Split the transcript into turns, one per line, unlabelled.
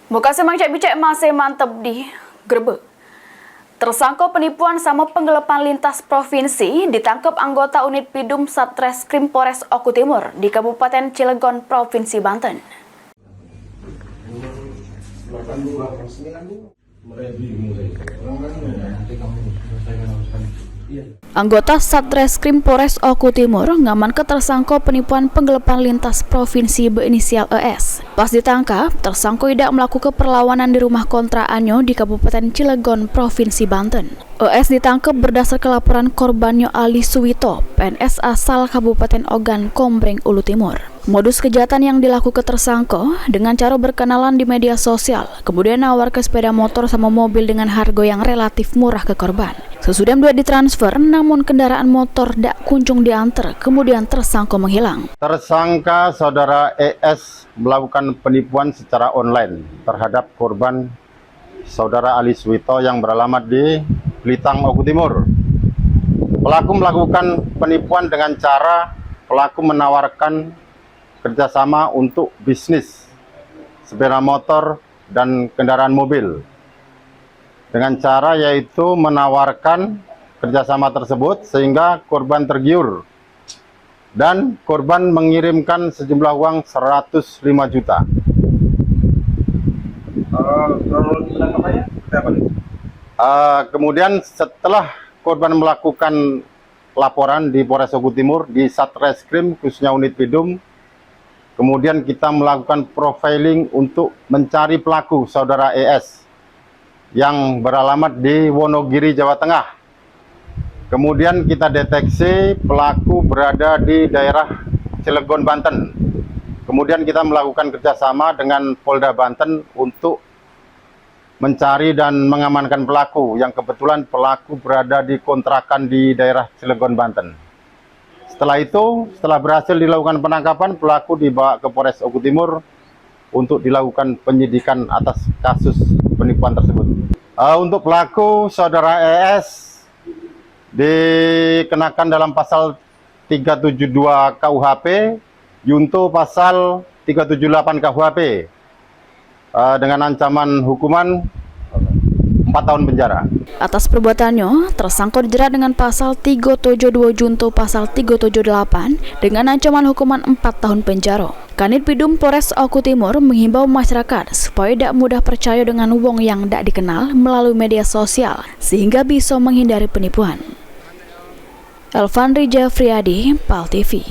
Muka semang-cek masih mantep di Grebek. Tersangka penipuan sama penggelapan lintas provinsi ditangkap anggota unit Pidum Satreskrim Polres Oku Timur di Kabupaten Cilegon, Provinsi Banten. Anggota Satreskrim Polres Oku Timur ngamankan tersangka penipuan penggelapan lintas provinsi berinisial ES. Pas ditangkap, tersangka tidak melakukan perlawanan di rumah kontraannya di Kabupaten Cilegon, Provinsi Banten. ES ditangkap berdasarkan laporan korbannya Ali Suwito, PNS asal Kabupaten Ogan Kombreng, Ulu Timur. Modus kejahatan yang dilakukan tersangka dengan cara berkenalan di media sosial, kemudian nawarkan sepeda motor sama mobil dengan harga yang relatif murah ke korban. Sesudah duit ditransfer, namun kendaraan motor tak kunjung diantar, kemudian tersangka menghilang.
Tersangka saudara ES melakukan penipuan secara online terhadap korban saudara Ali Suwito yang beralamat di Blitang, Oku Timur. Pelaku melakukan penipuan dengan cara pelaku menawarkan kerjasama untuk bisnis sepeda motor dan kendaraan mobil dengan cara yaitu menawarkan kerjasama tersebut sehingga korban tergiur dan korban mengirimkan sejumlah uang 105 juta. Kemudian setelah korban melakukan laporan di Polres Oku Timur di Satreskrim khususnya unit Pidum, kemudian kita melakukan profiling untuk mencari pelaku saudara ES yang beralamat di Wonogiri, Jawa Tengah. Kemudian kita deteksi pelaku berada di daerah Cilegon, Banten. Kemudian kita melakukan kerjasama dengan Polda Banten untuk mencari dan mengamankan pelaku yang kebetulan pelaku berada di kontrakan di daerah Cilegon, Banten. Setelah itu, setelah berhasil dilakukan penangkapan, pelaku dibawa ke Polres Oku Timur untuk dilakukan penyidikan atas kasus penipuan tersebut. Untuk pelaku saudara ES dikenakan dalam pasal 372 KUHP, junto pasal 378 KUHP dengan ancaman hukuman 4 tahun penjara.
Atas perbuatannya, tersangka dijerat dengan pasal 372 junto pasal 378 dengan ancaman hukuman 4 tahun penjara. Kanit Pidum Polres Oku Timur menghimbau masyarakat supaya tidak mudah percaya dengan wong yang tidak dikenal melalui media sosial sehingga bisa menghindari penipuan. Elvan Rijafriadi, PAL TV.